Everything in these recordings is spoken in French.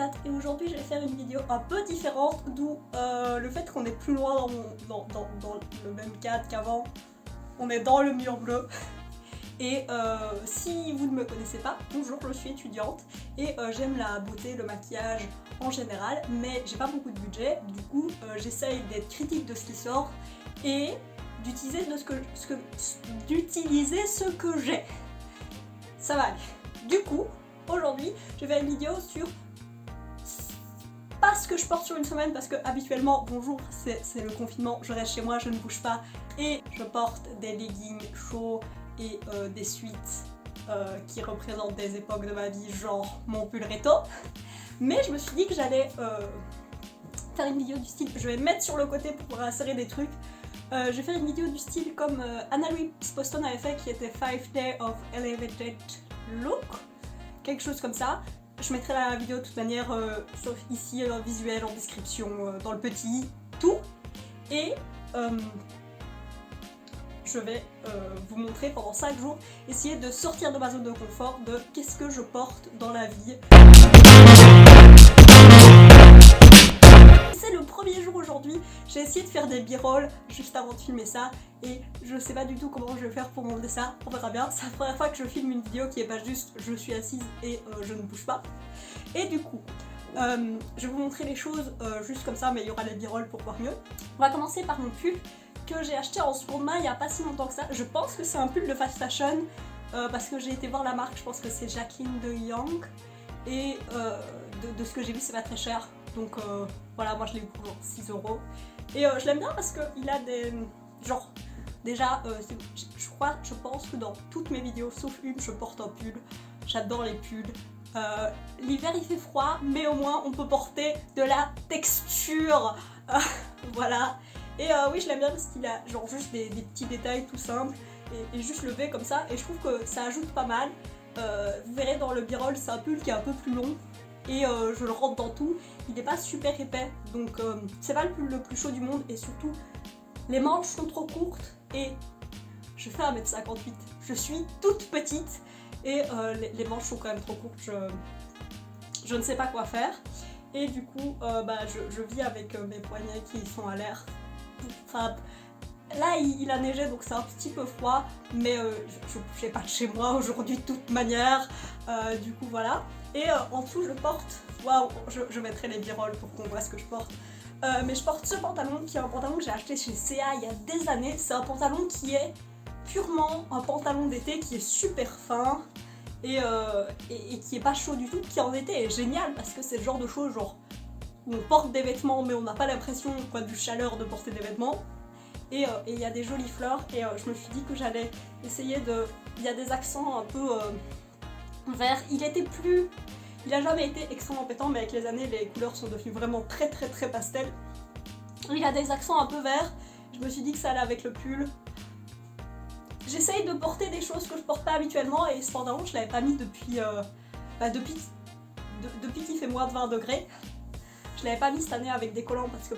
Patate et aujourd'hui je vais faire une vidéo un peu différente, d'où le fait qu'on est plus loin dans le même cadre qu'avant. On est dans le mur bleu. Et si vous ne me connaissez pas, bonjour, je suis étudiante et j'aime la beauté, le maquillage en général, mais j'ai pas beaucoup de budget, du coup j'essaye d'être critique de ce qui sort et d'utiliser ce que j'ai. Ça va aller. Du coup, aujourd'hui, je vais faire une vidéo sur pas ce que je porte sur une semaine parce que habituellement, bonjour, c'est le confinement, je reste chez moi, je ne bouge pas et je porte des leggings chauds et des suites qui représentent des époques de ma vie, genre mon pull Reto. Mais je me suis dit que j'allais faire une vidéo du style, je vais me mettre sur le côté pour pouvoir insérer des trucs. Je vais faire une vidéo du style comme Anna-Louise Poston avait fait, qui était 5 Days of Elevated Look, quelque chose comme ça. Je mettrai la vidéo de toute manière, sauf ici, visuel, en description, dans le petit, tout. Et je vais vous montrer pendant 5 jours, essayer de sortir de ma zone de confort, de qu'est-ce que je porte dans la vie. C'est le premier jour aujourd'hui, j'ai essayé de faire des b-rolls juste avant de filmer ça et je sais pas du tout comment je vais faire pour monter ça, on verra bien. C'est la première fois que je filme une vidéo qui est pas juste je suis assise et je ne bouge pas. Et du coup, je vais vous montrer les choses juste comme ça, mais il y aura les b-rolls pour voir mieux. On va commencer par mon pull que j'ai acheté en seconde main il y a pas si longtemps que ça. Je pense que c'est un pull de fast fashion parce que j'ai été voir la marque, je pense que c'est Jacqueline de Young et de ce que j'ai vu c'est pas très cher. Donc voilà, moi je l'ai eu pour 6 €. Et je l'aime bien parce qu'il a des... genre, déjà, je pense que dans toutes mes vidéos, sauf une, je porte un pull. J'adore les pulls. L'hiver il fait froid, mais au moins on peut porter de la texture. Voilà. Et oui, je l'aime bien parce qu'il a genre juste des petits détails tout simples et juste le V comme ça. Et je trouve que ça ajoute pas mal. Vous verrez dans le b-roll, c'est un pull qui est un peu plus long. Et je le rentre dans tout, il n'est pas super épais, donc c'est pas le pull le plus chaud du monde et surtout les manches sont trop courtes et je fais 1m58, je suis toute petite et les manches sont quand même trop courtes, je ne sais pas quoi faire et du coup je vis avec mes poignets qui sont à l'air. Enfin, là il a neigé donc c'est un petit peu froid mais je ne bougeais pas de chez moi aujourd'hui de toute manière, du coup voilà. Et en dessous je porte, waouh, je mettrai les b-rolls pour qu'on voit ce que je porte, mais je porte ce pantalon qui est un pantalon que j'ai acheté chez CA il y a des années. C'est un pantalon qui est purement un pantalon d'été qui est super fin et qui est pas chaud du tout, qui en été est génial parce que c'est le genre de choses genre où on porte des vêtements mais on n'a pas l'impression au point de vue chaleur de porter des vêtements. Et il y a des jolies fleurs et je me suis dit que j'allais essayer de... Il y a des accents un peu... vert, il a jamais été extrêmement pétant mais avec les années les couleurs sont devenues vraiment très pastel. Il a des accents un peu verts, je me suis dit que ça allait avec le pull. J'essaye de porter des choses que je porte pas habituellement et ce pantalon je l'avais pas mis depuis qu'il fait moins de 20 degrés. Je l'avais pas mis cette année avec des collants parce que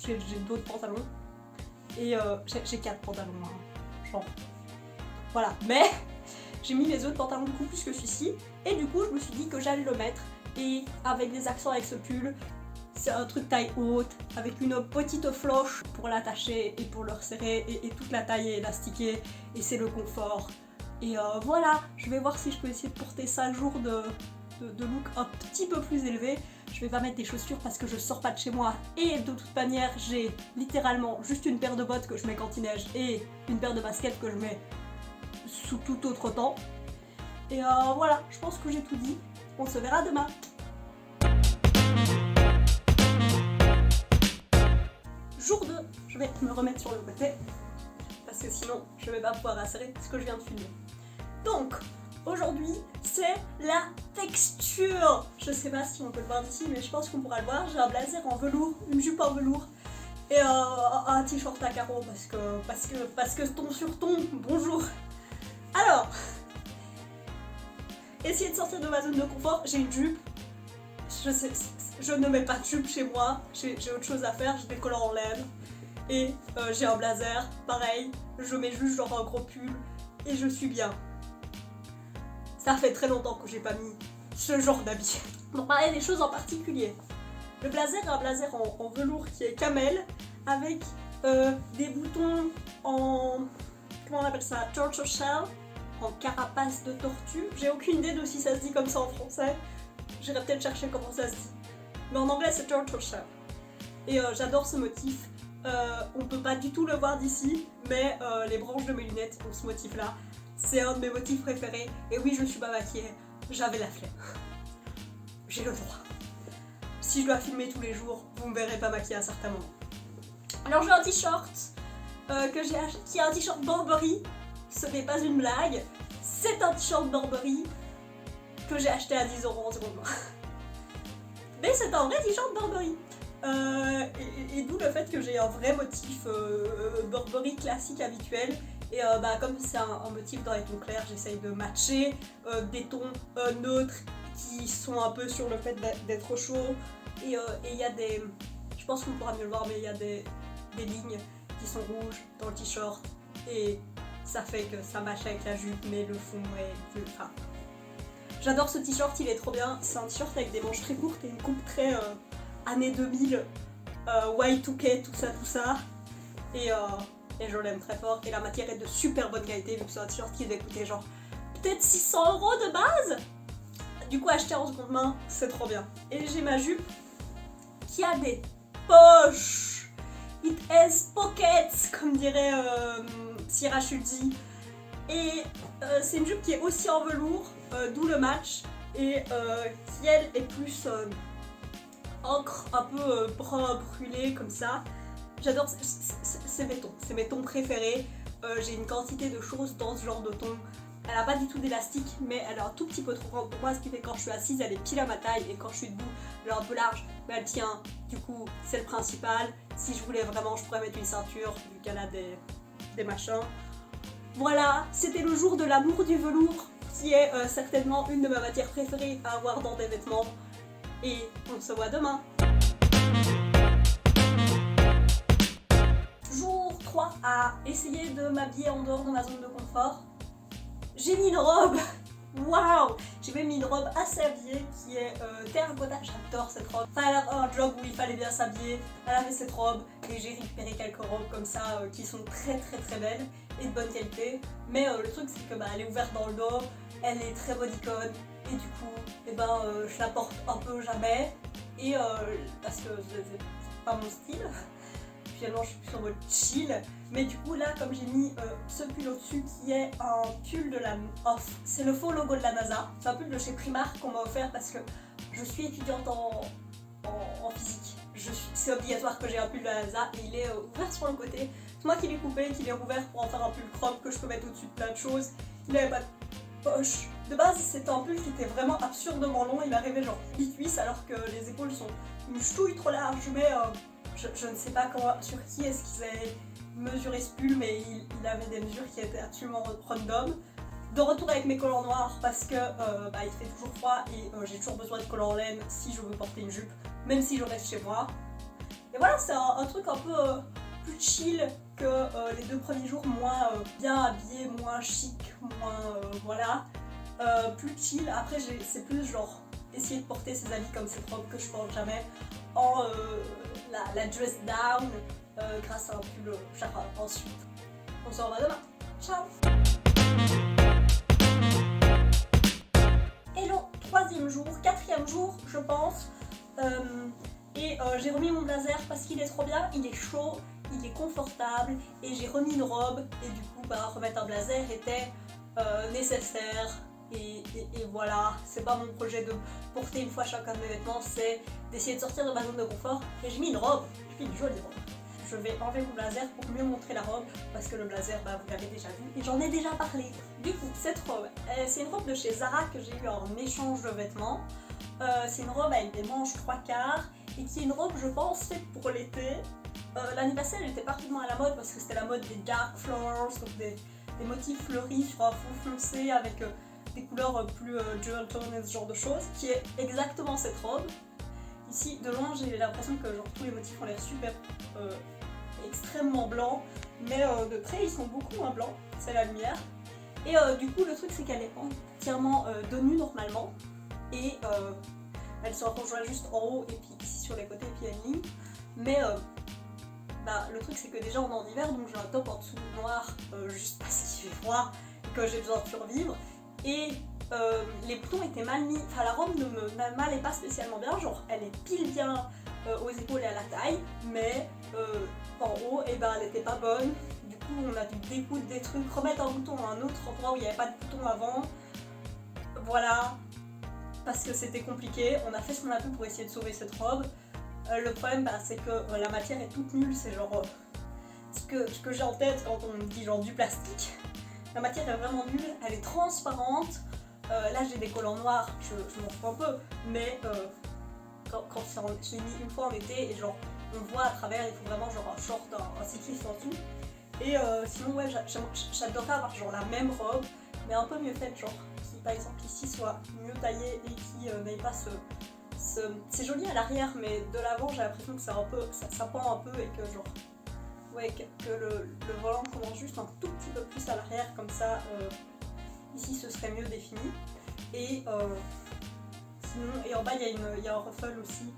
j'ai d'autres pantalons et j'ai 4 pantalons hein. Genre voilà, mais j'ai mis les autres pantalons beaucoup plus que celui-ci et du coup je me suis dit que j'allais le mettre et avec des accents avec ce pull, c'est un truc taille haute avec une petite floche pour l'attacher et pour le resserrer et toute la taille est élastiquée et c'est le confort et voilà, je vais voir si je peux essayer de porter 5 jours de look un petit peu plus élevé. Je vais pas mettre des chaussures parce que je sors pas de chez moi et de toute manière j'ai littéralement juste une paire de bottes que je mets quand il neige et une paire de baskets que je mets sous tout autre temps. Et voilà, je pense que j'ai tout dit. On se verra demain. Jour 2, je vais me remettre sur le côté parce que sinon je vais pas pouvoir insérer ce que je viens de filmer. Donc aujourd'hui c'est la texture. Je sais pas si on peut le voir d'ici mais je pense qu'on pourra le voir. J'ai un blazer en velours, une jupe en velours et un t-shirt à carreaux parce que ton sur ton, bonjour. Alors, essayer de sortir de ma zone de confort, j'ai une jupe, je ne mets pas de jupe chez moi, j'ai autre chose à faire, j'ai des collants en laine et j'ai un blazer, pareil, je mets juste genre un gros pull et je suis bien. Ça fait très longtemps que j'ai pas mis ce genre d'habit. pour parler des choses en particulier. Le blazer est un blazer en velours qui est camel, avec des boutons en... comment on appelle ça? Tortoise shell, en carapace de tortue. J'ai aucune idée de si ça se dit comme ça en français. J'irai peut-être chercher comment ça se dit. Mais en anglais c'est tortoise shell. Et j'adore ce motif. On peut pas du tout le voir d'ici, mais les branches de mes lunettes ont ce motif là. C'est un de mes motifs préférés. Et oui, je suis pas maquillée, j'avais la flemme. J'ai le droit. Si je dois filmer tous les jours, vous me verrez pas maquillée à certains moments. Alors j'ai un t-shirt que j'ai acheté, qui est un t-shirt Burberry. Ce n'est pas une blague. C'est un t-shirt Burberry que j'ai acheté à 10 € en seconde main. Mais c'est un vrai t-shirt Burberry. Et d'où le fait que j'ai un vrai motif Burberry classique habituel. Et comme c'est un motif dans les tons clairs, j'essaye de matcher des tons neutres qui sont un peu sur le fait d'être chaud. Et il y a des... Je pense qu'on pourra mieux le voir, mais il y a des lignes qui sont rouges dans le t-shirt. Et ça fait que ça matche avec la jupe, mais le fond est plus... Enfin, j'adore ce t-shirt, il est trop bien. C'est un t-shirt avec des manches très courtes et une coupe très années 2000, Y2K, tout ça. Et je l'aime très fort. Et la matière est de super bonne qualité, vu que c'est un t-shirt qui devait coûter genre peut-être 600 € de base. Du coup, acheter en seconde main, c'est trop bien. Et j'ai ma jupe qui a des poches. It has pockets, comme dirait Sierra Schulzi. Et c'est une jupe qui est aussi en velours, d'où le match. Et qui, elle, est plus encre, un peu brun brûlé, comme ça. J'adore, c'est mes tons préférés. J'ai une quantité de choses dans ce genre de ton. Elle a pas du tout d'élastique, mais elle a un tout petit peu trop grand pour moi, ce qui fait que quand je suis assise, elle est pile à ma taille, et quand je suis debout, elle est un peu large, mais elle tient. Du coup, c'est le principal. Si je voulais vraiment, je pourrais mettre une ceinture, vu qu'elle a des machins. Voilà, c'était le jour de l'amour du velours, qui est certainement une de mes matières préférées à avoir dans des vêtements. Et on se voit demain. Jour 3 à essayer de m'habiller en dehors de ma zone de confort. J'ai mis une robe. Waouh! J'ai même mis une robe assez habillée qui est terracotta. J'adore cette robe. Enfin, elle a un job où il fallait bien s'habiller. Elle avait cette robe et j'ai récupéré quelques robes comme ça qui sont très belles et de bonne qualité. Mais le truc c'est que elle est ouverte dans le dos, elle est très bodycon et du coup je la porte un peu jamais et parce que c'est pas mon style. Finalement je suis plus en mode chill, mais du coup là comme j'ai mis ce pull au dessus qui est un pull de la off, c'est le faux logo de la NASA, c'est un pull de chez Primark qu'on m'a offert parce que je suis étudiante en physique, c'est obligatoire que j'ai un pull de la NASA et il est ouvert sur le côté, c'est moi qui l'ai coupé, qui l'ai rouvert pour en faire un pull crop que je peux mettre au-dessus de plein de choses, il n'avait pas de poche. De base c'était un pull qui était vraiment absurdement long, il arrivait genre 8 cuisses alors que les épaules sont une ch'touille trop large, mais je ne sais pas sur qui est-ce qu'ils avaient mesuré ce pull, mais il avait des mesures qui étaient absolument random. De retour avec mes collants noirs parce que il fait toujours froid et j'ai toujours besoin de collants en laine si je veux porter une jupe, même si je reste chez moi. Et voilà, c'est un truc un peu plus chill que les 2 premiers jours, moins bien habillé, moins chic, moins plus chill. Après c'est plus genre essayer de porter ces habits comme cette robe que je porte jamais en la dress down grâce à un pull chara. Ensuite, on se revoit demain. Ciao. Hello, 3e jour, 4e jour je pense. J'ai remis mon blazer parce qu'il est trop bien, il est chaud, il est confortable et j'ai remis une robe et du coup remettre un blazer était nécessaire. Et voilà, c'est pas mon projet de porter une fois chacun de mes vêtements, c'est d'essayer de sortir de ma zone de confort. Et j'ai mis une robe, j'ai mis une jolie robe. Je vais enlever mon blazer pour mieux montrer la robe, parce que le blazer, vous l'avez déjà vu, et j'en ai déjà parlé. Du coup, cette robe, c'est une robe de chez Zara que j'ai eu en échange de vêtements. C'est une robe avec des manches 3/4, et qui est une robe, je pense, faite pour l'été. L'année passée, elle était parfaitement à la mode, parce que c'était la mode des dark flowers, donc des motifs fleuris sur un fond foncé, avec des couleurs plus jewel tone et ce genre de choses, qui est exactement cette robe. Ici, de loin, j'ai l'impression que genre, tous les motifs ont l'air super extrêmement blancs, mais de près, ils sont beaucoup moins blancs, c'est la lumière. Et du coup, le truc, c'est qu'elle est entièrement de nu normalement, et elle se rejoint juste en haut et puis ici sur les côtés et puis il y a une ligne. Mais le truc c'est que déjà on est en hiver donc j'ai un top en dessous noir juste parce qu'il fait froid et que j'ai besoin de survivre. Et les boutons étaient mal mis, enfin la robe ne m'allait pas spécialement bien, genre elle est pile bien aux épaules et à la taille, mais en haut et elle était pas bonne. Du coup on a dû découdre des trucs, remettre un bouton à un autre endroit où il n'y avait pas de bouton avant. Voilà, parce que c'était compliqué, on a fait ce qu'on a pu pour essayer de sauver cette robe. Le problème c'est que la matière est toute nulle, c'est genre ce que j'ai en tête quand on me dit genre du plastique. La matière est vraiment nulle, elle est transparente. Là j'ai des collants noirs, je m'en fous un peu, mais quand je l'ai mis une fois en été et genre on voit à travers, il faut vraiment genre un short, un cycliste en dessous. Et sinon ouais j'adorerais avoir genre la même robe mais un peu mieux faite, genre qui par exemple ici soit mieux taillée et qui n'ait pas c'est joli à l'arrière mais de l'avant j'ai l'impression que c'est un peu ça pend un peu et que genre ouais que le volant commence juste un tout petit peu plus à l'arrière comme ça ici ce serait mieux défini et sinon et en bas il y a un ruffle aussi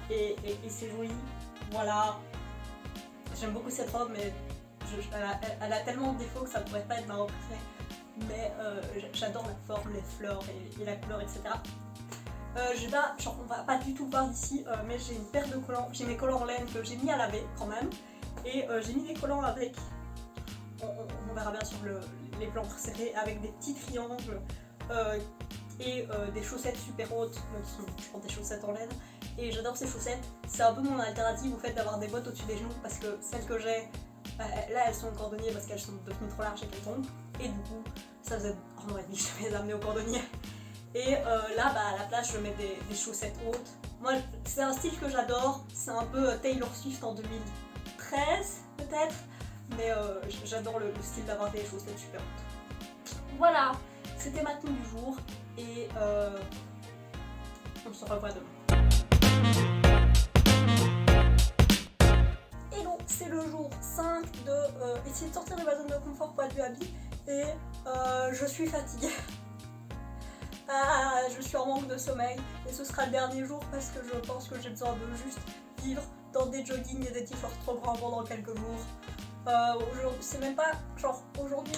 et c'est joli, voilà. J'aime beaucoup cette robe mais elle a tellement de défauts que ça pourrait pas être ma robe préférée mais j'adore la forme, les fleurs et la couleur etc. On va pas du tout le voir d'ici mais j'ai une paire de collants, j'ai mes collants en laine que j'ai mis à laver quand même et j'ai mis des collants avec, on verra bien sur les plans serrés avec des petits triangles et des chaussettes super hautes, qui sont je pense des chaussettes en laine et j'adore ces chaussettes, c'est un peu mon alternative au fait d'avoir des bottes au-dessus des genoux parce que celles que j'ai là elles sont en cordonnier parce qu'elles sont devenues trop larges et qu'elles tombent et du coup ça faisait un an et demi que je les amener au cordonnier et là à la place je mets des chaussettes hautes. Moi c'est un style que j'adore, c'est un peu Taylor Swift en 2013 peut-être mais j'adore le style d'avoir des chaussettes super hautes. Voilà, c'était ma tenue du jour et on se revoit demain. Hello, c'est le jour 5 de essayer de sortir de ma zone de confort pour être du habit et je suis fatiguée. Je suis en manque de sommeil et ce sera le dernier jour parce que je pense que j'ai besoin de juste vivre dans des joggings et des t-shirts trop grands pendant quelques jours. C'est même pas genre aujourd'hui,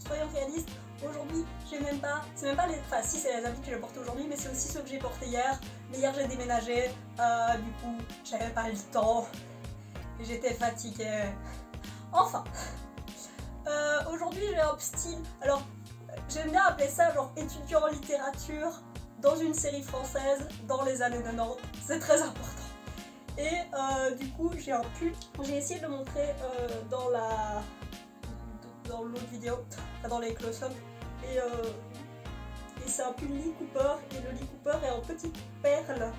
soyons réalistes, aujourd'hui j'ai même pas, c'est même pas les, enfin si c'est les habits que j'ai portés aujourd'hui mais c'est aussi ceux que j'ai portés hier, mais hier j'ai déménagé, du coup j'avais pas le temps et j'étais fatiguée. Enfin, aujourd'hui j'ai un style, alors j'aime bien appeler ça genre étudiant en littérature dans une série française dans les années 90, c'est très important. Et du coup j'ai un pull, j'ai essayé de le montrer dans l'autre vidéo, enfin dans les close-up et c'est un pull Lee Cooper et le Lee Cooper est en petite perle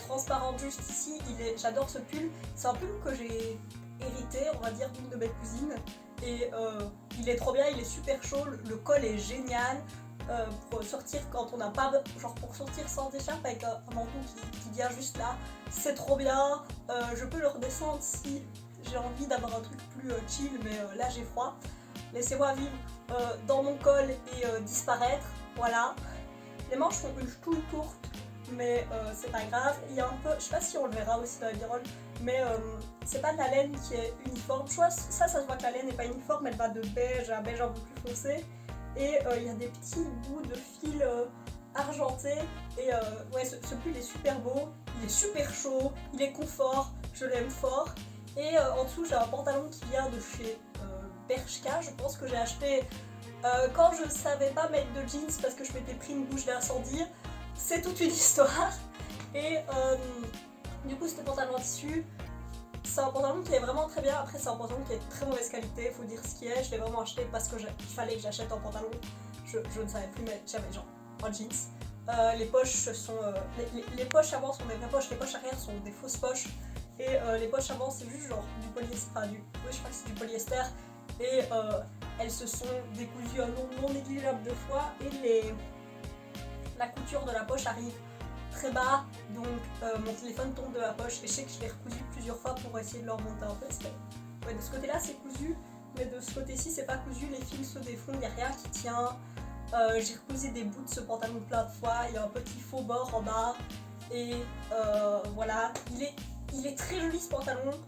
transparente juste ici, j'adore ce pull, c'est un pull que j'ai hérité on va dire d'une de mes cousines et il est trop bien, il est super chaud, le col est génial. Pour sortir quand on n'a pas, genre pour sortir sans écharpe avec un manteau qui vient juste là, c'est trop bien. Je peux le redescendre si j'ai envie d'avoir un truc plus chill mais là j'ai froid. Laissez-moi vivre dans mon col et disparaître, voilà. Les manches sont une tout courte mais c'est pas grave, il y a un peu, je sais pas si on le verra aussi dans la virole, mais c'est pas de la laine qui est uniforme, ça se voit que la laine n'est pas uniforme, elle va de beige à beige un peu plus foncé. Et il y a des petits bouts de fil argentés et ouais ce pull est super beau, il est super chaud, il est confort, je l'aime fort et en dessous j'ai un pantalon qui vient de chez Bershka, je pense que j'ai acheté quand je savais pas mettre de jeans parce que je m'étais pris une bouche d'incendie, c'est toute une histoire et du coup ce pantalon en tissu, c'est un pantalon qui est vraiment très bien, après c'est un pantalon qui est de très mauvaise qualité, faut dire ce qui est, je l'ai vraiment acheté parce qu'il fallait que j'achète un pantalon, je ne savais plus mettre, j'avais genre un jeans. Les poches sont, les poches avant sont des vraies poches, les poches arrière sont des fausses poches et les poches avant c'est juste genre du polyester, oui je crois que c'est du polyester et elles se sont décousues un nombre non négligeable de fois et la couture de la poche arrive très bas, donc mon téléphone tombe de la poche et je sais que je l'ai recousu plusieurs fois pour essayer de le remonter un peu. Ouais, de ce côté là c'est cousu, mais de ce côté ci c'est pas cousu, les fils se défont, il n'y a rien qui tient. J'ai recousé des bouts de ce pantalon plein de fois, il y a un petit faux bord en bas Et voilà, il est très joli ce pantalon.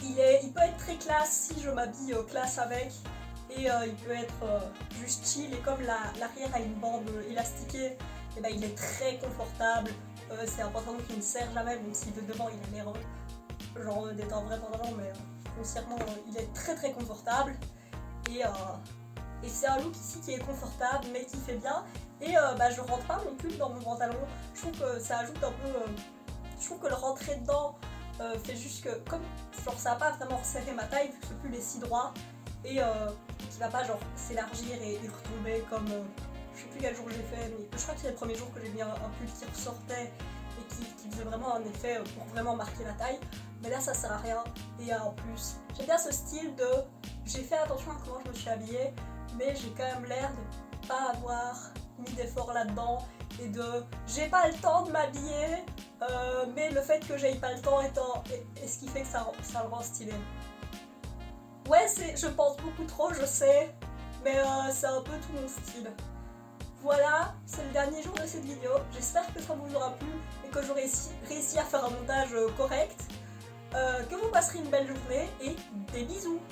Il peut être très classe si je m'habille classe avec. Et il peut être juste chill. Et comme l'arrière a une bande élastiquée, et ben, il est très confortable. C'est un pantalon qui ne sert jamais, même si de devant il a l'air genre d'être un vrai pantalon, mais foncièrement il est très très confortable. Et c'est un look ici qui est confortable mais qui fait bien. Et bah, je rentre pas mon cul dans mon pantalon. Je trouve que ça ajoute un peu. Je trouve que le rentrer dedans fait juste que, comme genre, ça va pas vraiment resserrer ma taille vu que c'est plus les scies droits. Et qui va pas genre s'élargir et retomber comme. Je sais plus quel jour j'ai fait, mais je crois que c'est le premier jour que j'ai mis un pull qui ressortait et qui faisait vraiment un effet pour vraiment marquer la taille. Mais là ça sert à rien. Et en plus, j'aime bien ce style de. J'ai fait attention à comment je me suis habillée, mais j'ai quand même l'air de pas avoir mis d'effort là-dedans et de j'ai pas le temps de m'habiller, mais le fait que j'aille pas le temps est ce qui fait que ça le rend stylé. Ouais, je pense beaucoup trop, je sais, mais c'est un peu tout mon style. Voilà, c'est le dernier jour de cette vidéo. J'espère que ça vous aura plu et que j'aurai réussi à faire un montage correct. Que vous passerez une belle journée et des bisous.